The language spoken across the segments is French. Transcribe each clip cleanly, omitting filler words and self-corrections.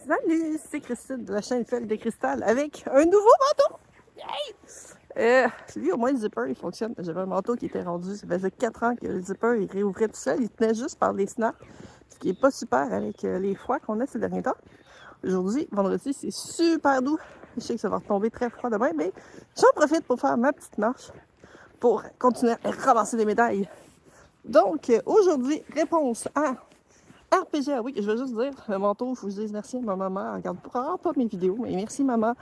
Salut, c'est Christine de la chaîne Felle de Cristal avec un nouveau manteau! Lui, au moins, le zipper, il fonctionne. J'avais un manteau qui était rendu, ça faisait 4 ans que le zipper, il réouvrait tout seul. Il tenait juste par les snaps, ce qui est pas super avec les froids qu'on a ces derniers temps. Aujourd'hui, vendredi, c'est super doux. Je sais que ça va retomber très froid demain, mais j'en profite pour faire ma petite marche pour continuer à ramasser des médailles. Donc, aujourd'hui, réponse à RPG, oui, je veux juste dire, le manteau, il faut que je dise merci à ma maman. Elle regarde pas mes vidéos, mais merci maman.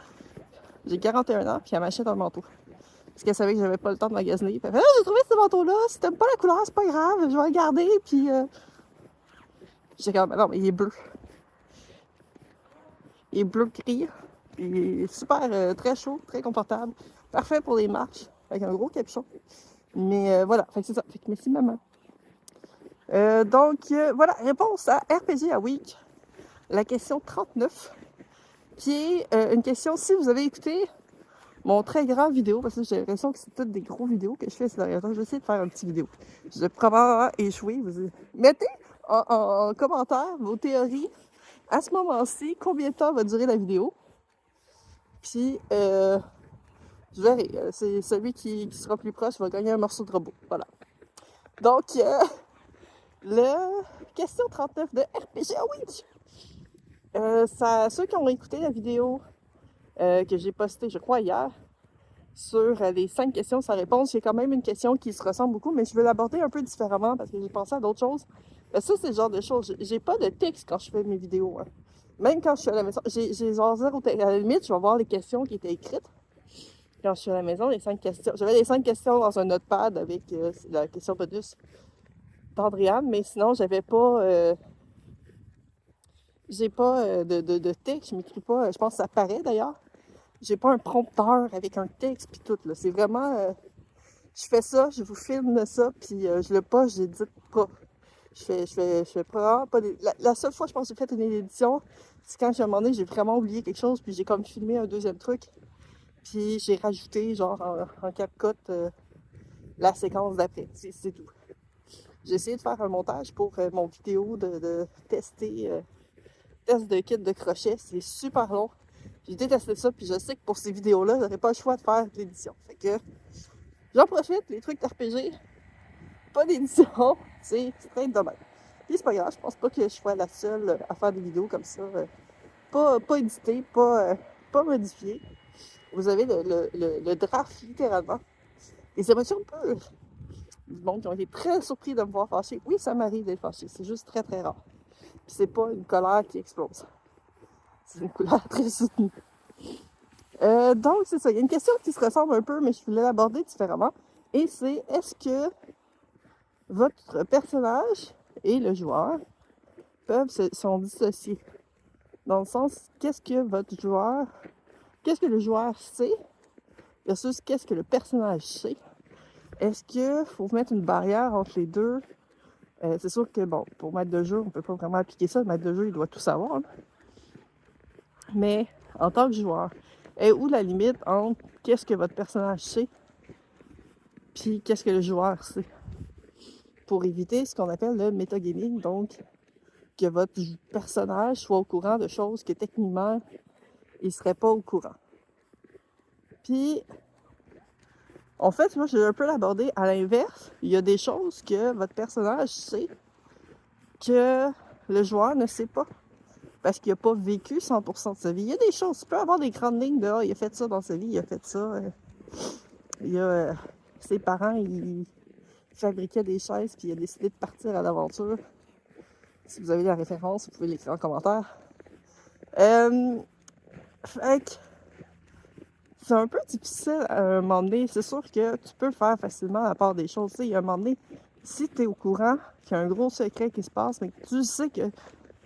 J'ai 41 ans, puis elle m'achète un manteau. Parce qu'elle savait que j'avais pas le temps de magasiner. Puis elle fait, ah, j'ai trouvé ce manteau-là, si t'aimes pas la couleur, c'est pas grave, je vais le garder, puis... J'étais comme, non, mais il est bleu. Il est bleu gris, puis il est super, très chaud, très confortable. Parfait pour les marches, avec un gros capuchon. Mais voilà, fait que c'est ça. Fait que merci maman. Donc, voilà, réponse à RPG à Week. La question 39, qui est une question, si vous avez écouté mon très grand vidéo, parce que j'ai l'impression que c'est toutes des gros vidéos que je fais ces derniers temps, je vais essayer de faire une petite vidéo. Je vais probablement échouer. Mettez en commentaire vos théories. À ce moment-ci, combien de temps va durer la vidéo? Puis, je verrai. C'est celui qui sera plus proche va gagner un morceau de robot. Voilà. Donc, le question 39 de RPG Week. Ceux qui ont écouté la vidéo que j'ai postée, je crois, hier, sur les 5 questions sans réponse, il y a quand même une question qui se ressemble beaucoup, mais je vais l'aborder un peu différemment parce que j'ai pensé à d'autres choses. Ça, c'est le genre de choses. J'ai pas de texte quand je fais mes vidéos. Hein. Même quand je suis à la maison, j'ai genre zéro texte. À la limite, je vais voir les questions qui étaient écrites. Quand je suis à la maison, les 5 questions. J'avais les 5 questions dans un notepad avec la question bonus d'Andréane, mais sinon, j'avais pas. J'ai pas de texte, je m'écris pas. Je pense que ça paraît d'ailleurs. J'ai pas un prompteur avec un texte puis tout. C'est vraiment. Je fais ça, je vous filme ça, puis je le poste, j'édite pas. Je fais vraiment pas la seule fois, je pense, que j'ai fait une édition, c'est quand, à un moment donné, j'ai vraiment oublié quelque chose, puis j'ai comme filmé un deuxième truc, puis j'ai rajouté, genre, en CapCut, la séquence d'après. C'est tout. J'ai essayé de faire un montage pour mon vidéo de tester, test de kit de crochet. C'est super long. J'ai détesté ça, puis je sais que pour ces vidéos-là, j'aurais pas le choix de faire l'édition. Fait que j'en profite, les trucs d'RPG, pas d'édition, c'est très dommage. Puis c'est pas grave, je pense pas que je sois la seule à faire des vidéos comme ça, pas éditées, pas modifiées. Vous avez le draft, littéralement. Les émotions pures du monde qui ont été très surpris de me voir fâcher. Oui, ça m'arrive d'être fâché, c'est juste très très rare. Puis c'est pas une colère qui explose. C'est une colère très soutenue. Donc c'est ça, il y a une question qui se ressemble un peu, mais je voulais l'aborder différemment. Et c'est, est-ce que votre personnage et le joueur sont dissociés? Dans le sens, qu'est-ce que le joueur sait versus qu'est-ce que le personnage sait? Est-ce qu'il faut mettre une barrière entre les deux? C'est sûr que, bon, pour maître de jeu, on peut pas vraiment appliquer ça. Le maître de jeu, il doit tout savoir. Là. Mais, en tant que joueur, est où la limite entre qu'est-ce que votre personnage sait puis qu'est-ce que le joueur sait? Pour éviter ce qu'on appelle le metagaming, donc que votre personnage soit au courant de choses que techniquement, il serait pas au courant. Puis, en fait, moi, je vais un peu l'aborder à l'inverse. Il y a des choses que votre personnage sait que le joueur ne sait pas. Parce qu'il n'a pas vécu 100% de sa vie. Il y a des choses, tu peux avoir des grandes lignes de il a fait ça dans sa vie, il a fait ça. Ses parents, ils fabriquaient des chaises, puis il a décidé de partir à l'aventure. Si vous avez la référence, vous pouvez l'écrire en commentaire. Fait que c'est un peu difficile à un moment donné. C'est sûr que tu peux le faire facilement à part des choses. Tu sais, il y a un moment donné, si tu es au courant qu'il y a un gros secret qui se passe, mais que tu sais que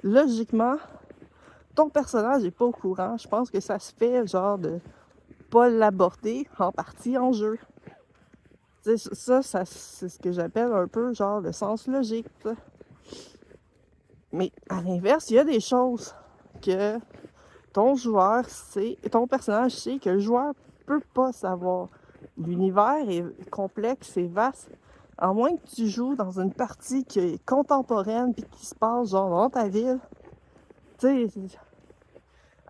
logiquement, ton personnage n'est pas au courant, je pense que ça se fait genre de pas l'aborder en partie en jeu. Tu sais, ça c'est ce que j'appelle un peu genre le sens logique. T'sais. Mais à l'inverse, il y a des choses que ton joueur sait, ton personnage sait que le joueur peut pas savoir. L'univers est complexe et vaste. À moins que tu joues dans une partie qui est contemporaine puis qui se passe genre dans ta ville. Tu sais,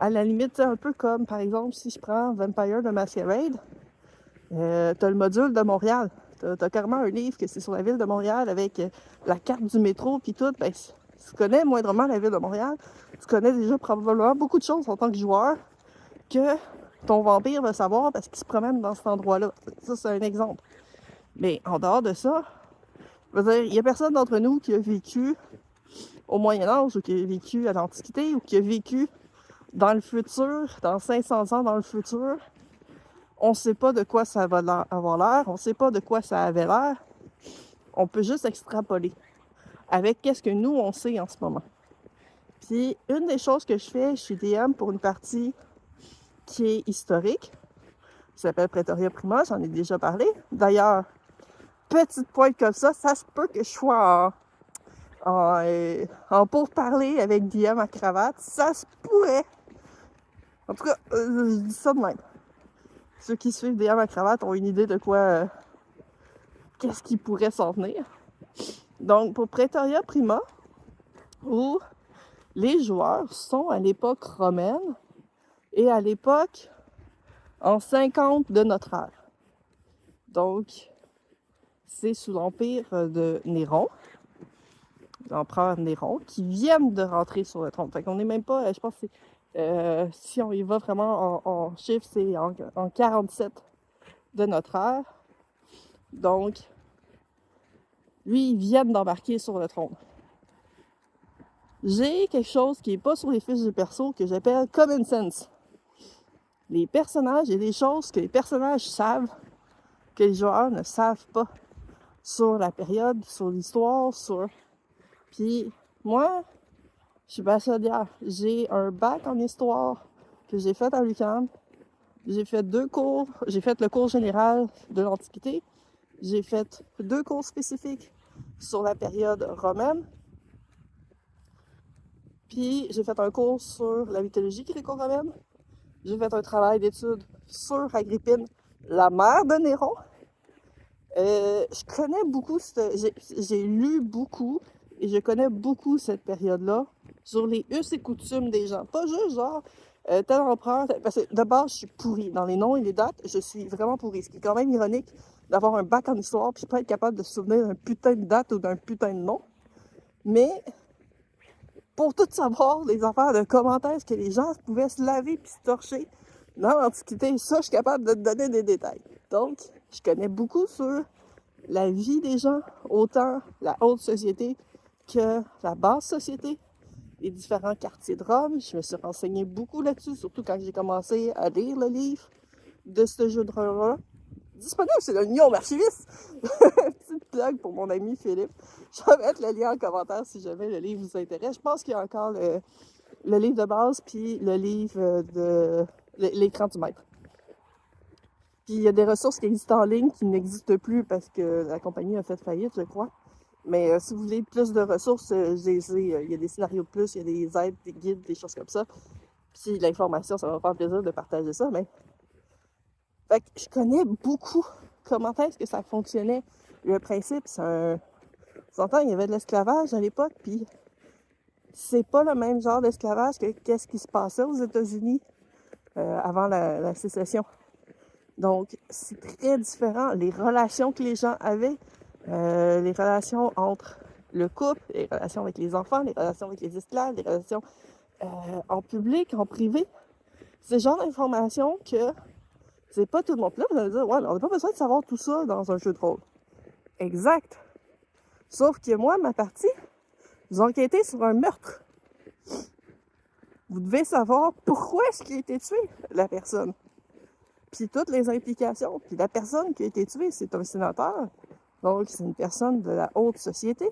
À la limite, un peu comme, par exemple, si je prends Vampire the Masquerade, t'as le module de Montréal. T'as carrément un livre que c'est sur la ville de Montréal avec la carte du métro puis tout. Ben, si tu connais moindrement la ville de Montréal, tu connais déjà probablement beaucoup de choses en tant que joueur que ton vampire va savoir parce qu'il se promène dans cet endroit-là. Ça, c'est un exemple. Mais en dehors de ça, je veux dire, il n'y a personne d'entre nous qui a vécu au Moyen-Âge ou qui a vécu à l'Antiquité ou qui a vécu dans le futur, dans 500 ans dans le futur. On ne sait pas de quoi ça va avoir l'air, on ne sait pas de quoi ça avait l'air. On peut juste extrapoler avec qu'est-ce que nous, on sait en ce moment. Puis, une des choses que je fais chez DM pour une partie qui est historique, qui s'appelle Praetoria Prima, j'en ai déjà parlé. D'ailleurs, petite pointe comme ça se peut que je sois en pourparler avec DM à cravate. Ça se pourrait. En tout cas, je dis ça de même. Ceux qui suivent DM à cravate ont une idée de quoi, qu'est-ce qui pourrait s'en venir. Donc, pour Praetoria Prima, où les joueurs sont à l'époque romaine et à l'époque en 50 de notre ère. Donc, c'est sous l'empire de Néron, l'empereur Néron, qui viennent de rentrer sur le trône. Fait qu'on n'est même pas, je pense que c'est, si on y va vraiment en chiffres, c'est en 47 de notre ère. Donc, lui, ils viennent d'embarquer sur le trône. J'ai quelque chose qui n'est pas sur les fiches du perso que j'appelle common sense. Les personnages, il y a des choses que les personnages savent que les joueurs ne savent pas sur la période, sur l'histoire, sur... Puis moi, je suis bachelière. J'ai un bac en histoire que j'ai fait à l'UQAM. J'ai fait 2 cours. J'ai fait le cours général de l'Antiquité. J'ai fait 2 cours spécifiques sur la période romaine. Puis j'ai fait un cours sur la mythologie gréco-romaine. J'ai fait un travail d'études sur Agrippine, la mère de Néron. Je connais beaucoup, j'ai lu beaucoup et je connais beaucoup cette période-là sur les us et coutumes des gens. Pas juste genre tel empereur, parce que de base je suis pourrie. Dans les noms et les dates, je suis vraiment pourrie. Ce qui est quand même ironique d'avoir un bac en histoire puis pas être capable de se souvenir d'un putain de date ou d'un putain de nom. Mais pour tout savoir, les affaires de comment est-ce que les gens pouvaient se laver puis se torcher dans l'Antiquité, ça, je suis capable de te donner des détails. Donc, je connais beaucoup sur la vie des gens, autant la haute société que la basse société, les différents quartiers de Rome. Je me suis renseignée beaucoup là-dessus, surtout quand j'ai commencé à lire le livre de ce jeu de rôle-là. Disponible chez le Guillaume Archiviste. Petite plug pour mon ami Philippe. Je vais mettre le lien en commentaire si jamais le livre vous intéresse. Je pense qu'il y a encore le livre de base puis le livre de l'écran du maître. Puis il y a des ressources qui existent en ligne qui n'existent plus parce que la compagnie a fait faillite, je crois. Mais si vous voulez plus de ressources, il y a des scénarios de plus, il y a des aides, des guides, des choses comme ça. Puis l'information, ça va me faire plaisir de partager ça, mais... Fait que je connais beaucoup comment est-ce que ça fonctionnait. Le principe, c'est un... Vous entendez, il y avait de l'esclavage à l'époque, puis c'est pas le même genre d'esclavage que qu'est-ce qui se passait aux États-Unis avant la sécession. Donc, c'est très différent. Les relations que les gens avaient, les relations entre le couple, les relations avec les enfants, les relations avec les esclaves, les relations en public, en privé. C'est le genre d'information que c'est pas tout le monde. Là, vous allez dire, ouais, mais on n'a pas besoin de savoir tout ça dans un jeu de rôle. Exact. Sauf que moi, ma partie, vous enquêtez sur un meurtre. Vous devez savoir pourquoi est-ce qu'il a été tué, la personne. Puis toutes les implications. Puis la personne qui a été tuée, c'est un sénateur. Donc, c'est une personne de la haute société.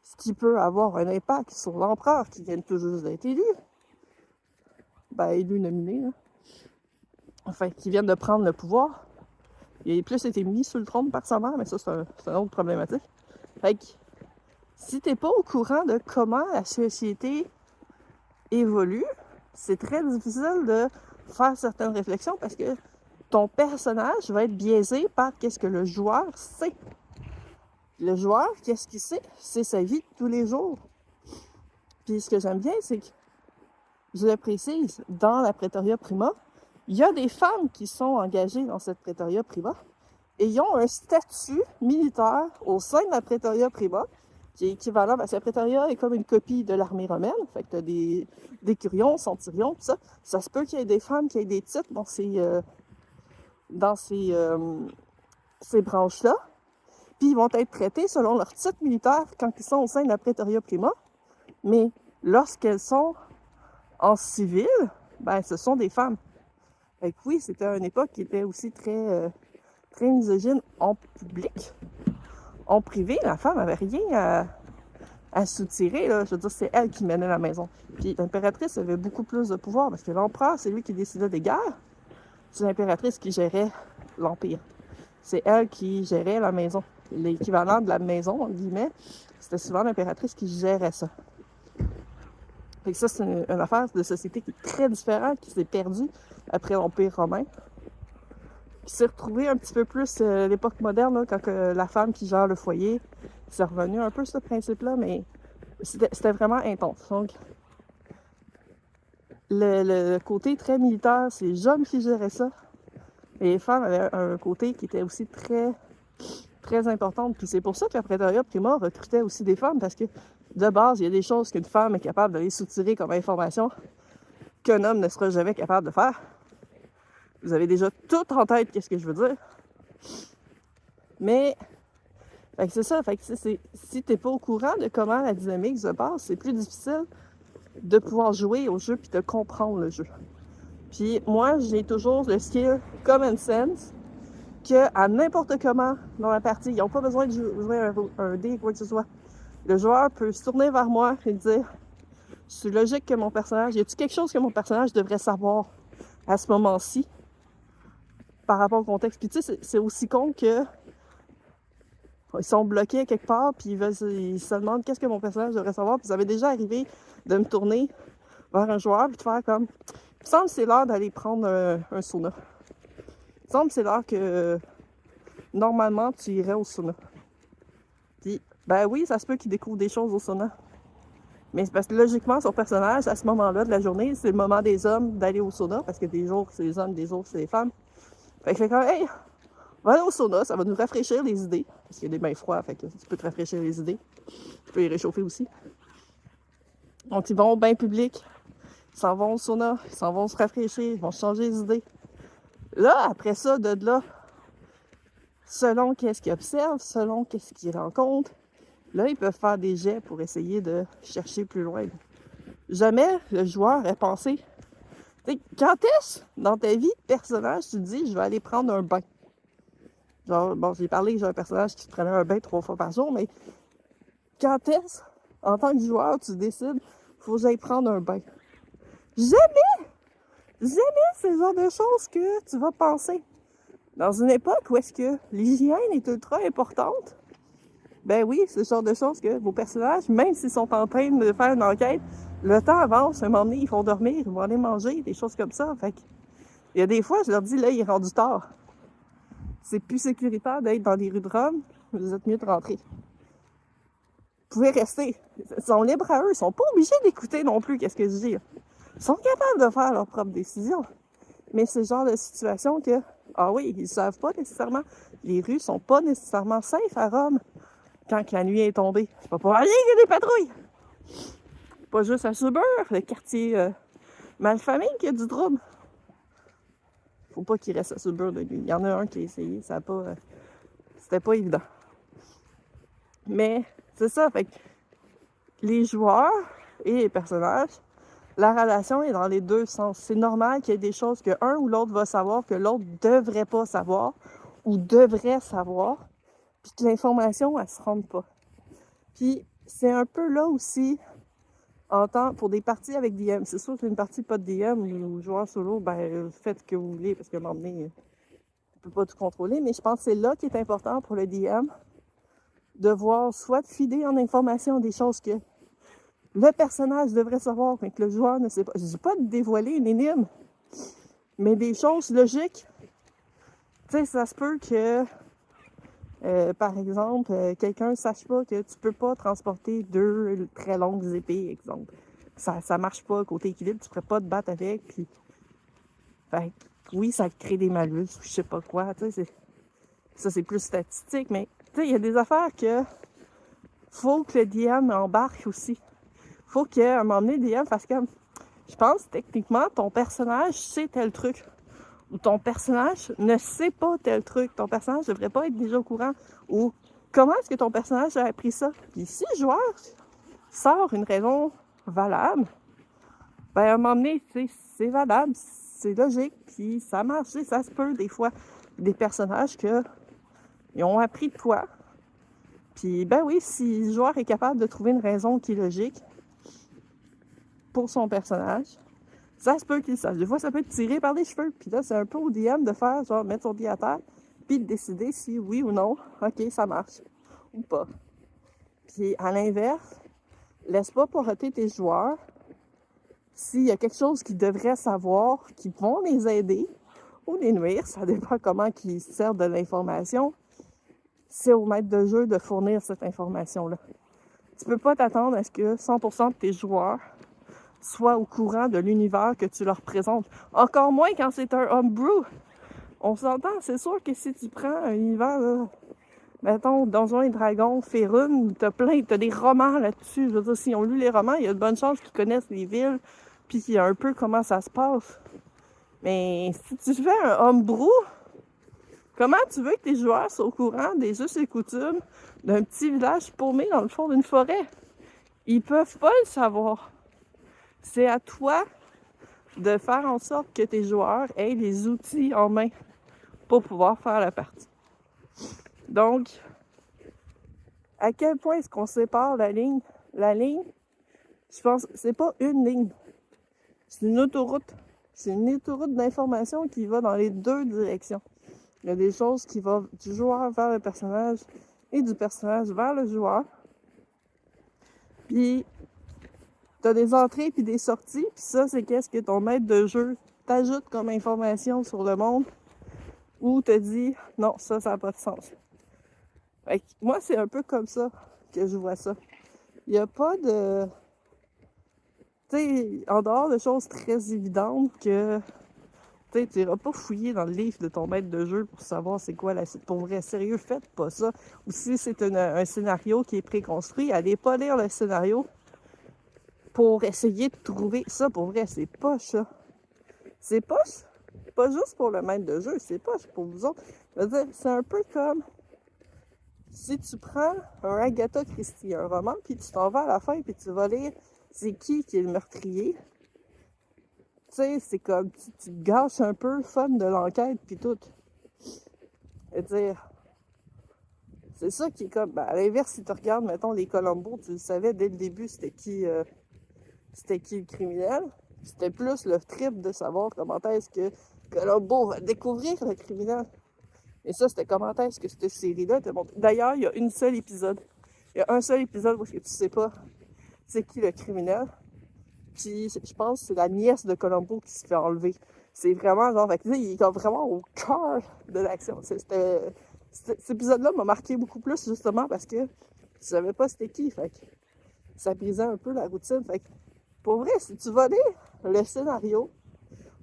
Ce qui peut avoir un impact sur l'empereur qui vient tout juste d'être élu. Ben, élu nominé, là. Enfin, qui vient de prendre le pouvoir. Il a plus été mis sur le trône par sa mère, mais ça, c'est une autre problématique. Fait que, si t'es pas au courant de comment la société évolue, c'est très difficile de faire certaines réflexions parce que ton personnage va être biaisé par qu'est-ce que le joueur sait. Le joueur, qu'est-ce qu'il sait? C'est sa vie de tous les jours. Puis ce que j'aime bien, c'est que je le précise, dans la Praetoria Prima, il y a des femmes qui sont engagées dans cette Praetoria Prima et ils ont un statut militaire au sein de la Praetoria Prima qui est équivalent, parce que la Praetoria est comme une copie de l'armée romaine, fait que t'as des curions, centurions, tout ça. Ça se peut qu'il y ait des femmes qui aient des titres dans ces branches-là, puis ils vont être traités selon leur titre militaire quand ils sont au sein de la Praetoria Prima, mais lorsqu'elles sont en civil, ben ce sont des femmes. Fait que oui, c'était une époque qui était aussi très misogyne en public. En privé, la femme avait rien à soutirer, là. Je veux dire, c'est elle qui menait la maison. Puis l'impératrice avait beaucoup plus de pouvoir, parce que l'empereur, c'est lui qui décidait des guerres. C'est l'impératrice qui gérait l'empire. C'est elle qui gérait la maison. L'équivalent de la maison, entre guillemets, c'était souvent l'impératrice qui gérait ça. Fait que ça, c'est une affaire de société qui est très différente, qui s'est perdue après l'Empire romain, qui s'est retrouvée un petit peu plus l'époque moderne, là, quand la femme qui gère le foyer, c'est revenu un peu ce principe-là, mais c'était vraiment intense. Donc, le côté très militaire, c'est les hommes qui géraient ça, et les femmes avaient un côté qui était aussi très important. Puis c'est pour ça que la Praetoria Prima recrutait aussi des femmes, parce que de base, il y a des choses qu'une femme est capable d'aller soutirer comme information qu'un homme ne sera jamais capable de faire. Vous avez déjà tout en tête, qu'est-ce que je veux dire. Mais, fait que c'est ça. Fait que si t'es pas au courant de comment la dynamique se passe, c'est plus difficile de pouvoir jouer au jeu puis de comprendre le jeu. Puis moi, j'ai toujours le skill common sense que à n'importe comment dans la partie, ils n'ont pas besoin de jouer un dé ou quoi que ce soit. Le joueur peut se tourner vers moi et dire « C'est logique que mon personnage... Y a-t-il quelque chose que mon personnage devrait savoir à ce moment-ci par rapport au contexte? » Puis tu sais, c'est aussi con que ils sont bloqués quelque part puis ils se demandent qu'est-ce que mon personnage devrait savoir. Puis ça m'est déjà arrivé de me tourner vers un joueur puis de faire comme « Il me semble que c'est l'heure d'aller prendre un sauna. Il me semble que c'est l'heure que normalement tu irais au sauna. » Puis ben oui, ça se peut qu'il découvre des choses au sauna. Mais c'est parce que logiquement, son personnage, à ce moment-là de la journée, c'est le moment des hommes d'aller au sauna, parce que des jours, c'est les hommes, des jours, c'est les femmes. Fait que je fais comme, hey, on va aller au sauna, ça va nous rafraîchir les idées. Parce qu'il y a des bains froids, fait que tu peux te rafraîchir les idées. Tu peux les réchauffer aussi. Donc, ils vont au bain public, ils s'en vont au sauna, ils s'en vont se rafraîchir, ils vont changer les idées. Là, après ça, de là, selon qu'est-ce qu'ils observent, selon qu'est-ce qu'ils rencontrent, là, ils peuvent faire des jets pour essayer de chercher plus loin. Jamais le joueur a pensé. T'sais, quand est-ce, dans ta vie de personnage, tu te dis, je vais aller prendre un bain? Genre, bon, j'ai parlé que j'ai un personnage qui prenait un bain 3 fois par jour, mais quand est-ce, en tant que joueur, tu décides, faut que j'aille prendre un bain? Jamais! Jamais c'est le genre de choses que tu vas penser. Dans une époque où est-ce que l'hygiène est ultra importante, ben oui, c'est le genre de choses que vos personnages, même s'ils sont en train de faire une enquête, le temps avance, à un moment donné, ils vont dormir, ils vont aller manger, des choses comme ça. Fait que, il y a des fois, je leur dis, là, il est rendu tard. C'est plus sécuritaire d'être dans les rues de Rome, vous êtes mieux de rentrer. Vous pouvez rester. Ils sont libres à eux, ils sont pas obligés d'écouter non plus qu'est-ce que je dis. Ils sont capables de faire leurs propres décisions. Mais c'est le genre de situation que, ah oui, ils savent pas nécessairement. Les rues sont pas nécessairement safe à Rome quand la nuit est tombée. C'est pas pour rien qu'il y a des patrouilles. Pas juste à Subur, le quartier malfamé qui a du trouble. Faut pas qu'il reste à Subur de nuit. Il y en a un qui a essayé, ça a pas... c'était pas évident. Mais c'est ça, fait que les joueurs et les personnages, la relation est dans les deux sens. C'est normal qu'il y ait des choses que un ou l'autre va savoir, que l'autre devrait pas savoir ou devrait savoir, puis que l'information, elle se rende pas. Puis c'est un peu là aussi, pour des parties avec DM. C'est sûr qu'une partie pas de DM ou joueur solo, ben faites ce que vous voulez, parce qu'à un moment donné, on peut pas tout contrôler, mais je pense que c'est là qui est important pour le DM, de voir soit de fider en information des choses que le personnage devrait savoir, mais que le joueur ne sait pas. Je dis pas de dévoiler une énigme, mais des choses logiques. Tu sais, ça se peut que, par exemple, quelqu'un ne sache pas que tu peux pas transporter 2 très longues épées, exemple. ça marche pas, côté équilibre, tu pourrais pas te battre avec, puis... Fait que, oui, ça crée des malus, je sais pas quoi, tu sais, ça c'est plus statistique, mais tu sais, il y a des affaires que faut que le DM embarque aussi. Faut qu'à un moment donné, le DM fasse comme, je pense techniquement, ton personnage sait tel truc, ou ton personnage ne sait pas tel truc, ton personnage devrait pas être déjà au courant, ou comment est-ce que ton personnage a appris ça? Puis si le joueur sort une raison valable, ben à un moment donné, c'est valable, c'est logique, puis ça marche, ça se peut des fois. Des personnages que ils ont appris de quoi. Puis ben oui, si le joueur est capable de trouver une raison qui est logique pour son personnage, ça se peut qu'il sache. Des fois, ça peut être tiré par les cheveux. Puis là, c'est un peu au DM de faire, genre, mettre son pied à terre, puis de décider si oui ou non, ok, ça marche, ou pas. Puis à l'inverse, laisse pas poreter tes joueurs. S'il y a quelque chose qu'ils devraient savoir, qui vont les aider ou les nuire, ça dépend comment ils se servent de l'information, c'est au maître de jeu de fournir cette information-là. Tu peux pas t'attendre à ce que 100% de tes joueurs soient au courant de l'univers que tu leur présentes. Encore moins quand c'est un homebrew. On s'entend, c'est sûr que si tu prends un univers, là, mettons, Donjons et Dragons, Faerûn, t'as des romans là-dessus. Je veux dire, s'ils ont lu les romans, il y a de bonnes chances qu'ils connaissent les villes, puis qu'il y a un peu comment ça se passe. Mais si tu fais un homebrew, comment tu veux que tes joueurs soient au courant des us et coutumes d'un petit village paumé dans le fond d'une forêt? Ils peuvent pas le savoir. C'est à toi de faire en sorte que tes joueurs aient les outils en main pour pouvoir faire la partie. Donc, à quel point est-ce qu'on sépare la ligne? La ligne, je pense, c'est pas une ligne. C'est une autoroute. C'est une autoroute d'information qui va dans les deux directions. Il y a des choses qui vont du joueur vers le personnage et du personnage vers le joueur. Puis, t'as des entrées puis des sorties. Puis ça, c'est qu'est-ce que ton maître de jeu t'ajoute comme information sur le monde ou te dit non, ça n'a pas de sens. Fait que moi, c'est un peu comme ça que je vois ça. Il n'y a pas de... Tu sais, en dehors de choses très évidentes que... Tu n'iras pas fouiller dans le livre de ton maître de jeu pour savoir c'est quoi la suite. Pour vrai, sérieux, faites pas ça. Ou si c'est un scénario qui est préconstruit, allez pas lire le scénario pour essayer de trouver ça. Pour vrai, c'est poche, ça. C'est poche. Pas juste pour le maître de jeu, c'est poche pour vous autres. Je veux dire, c'est un peu comme si tu prends un Agatha Christie, un roman, puis tu t'en vas à la fin, puis tu vas lire c'est qui est le meurtrier. Tu sais, c'est comme, tu gâches un peu le fun de l'enquête, puis tout. Et dire, c'est ça qui est comme, ben, à l'inverse, si tu regardes, mettons, les Columbo, tu le savais dès le début c'était qui le criminel. C'était plus le trip de savoir comment est-ce que Columbo va découvrir le criminel. Et ça, c'était comment est-ce que cette série-là te montre. D'ailleurs, il y a un seul épisode où tu sais pas c'est qui le criminel. Puis je pense que c'est la nièce de Columbo qui se fait enlever. C'est vraiment genre, il est vraiment au cœur de l'action. Cet épisode-là m'a marqué beaucoup plus justement parce que je savais pas c'était qui. Fait que ça brisait un peu la routine. Fait que pour vrai, si tu vas lire le scénario,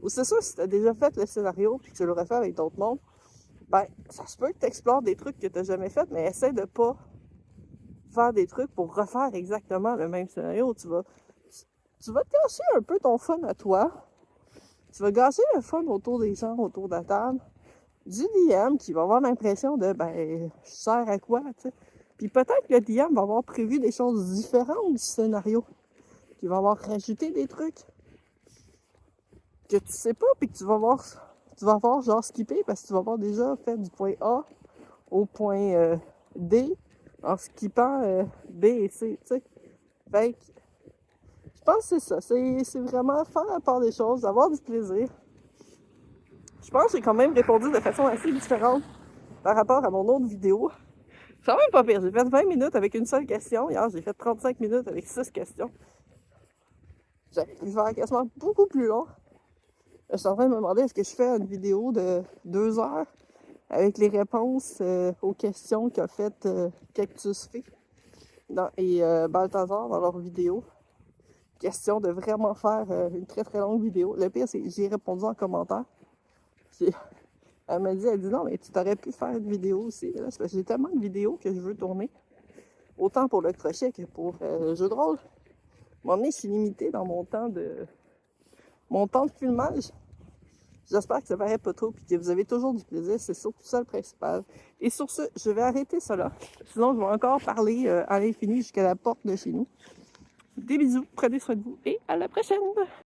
ou c'est sûr si tu as déjà fait le scénario puis que tu le refais avec d'autres mondes, ben ça se peut que tu explores des trucs que tu n'as jamais fait, mais essaie de pas faire des trucs pour refaire exactement le même scénario. Tu vas te gâcher un peu ton fun à toi. Tu vas gâcher le fun autour des gens, autour de la table. Du DM qui va avoir l'impression de, ben, je sers à quoi, tu sais. Puis peut-être que le DM va avoir prévu des choses différentes du scénario. Qu'il va avoir rajouté des trucs que tu sais pas, puis que tu vas avoir genre skippé parce que tu vas avoir déjà fait du point A au point D en skippant B et C, tu sais. Fait que je pense que c'est ça. C'est vraiment faire la part des choses, avoir du plaisir. Je pense que j'ai quand même répondu de façon assez différente par rapport à mon autre vidéo. C'est quand même pas pire. J'ai fait 20 minutes avec une seule question. Hier, j'ai fait 35 minutes avec 6 questions. J'aurais pu faire quasiment beaucoup plus long. Je suis en train de me demander est-ce que je fais une vidéo de 2 heures avec les réponses aux questions qu'a fait Cactus Fée et Balthazar dans leur vidéo. question de vraiment faire une très très longue vidéo. Le pire, c'est que j'ai répondu en commentaire. Puis, elle m'a dit, non, mais tu t'aurais pu faire une vidéo aussi. Là, c'est parce que j'ai tellement de vidéos que je veux tourner, autant pour le crochet que pour le jeu de rôle. À un moment donné, je suis limitée dans mon temps de filmage. J'espère que ça paraît pas trop et que vous avez toujours du plaisir. C'est surtout ça le principal. Et sur ce, je vais arrêter cela. Sinon, je vais encore parler à l'infini jusqu'à la porte de chez nous. Des bisous, prenez soin de vous et à la prochaine!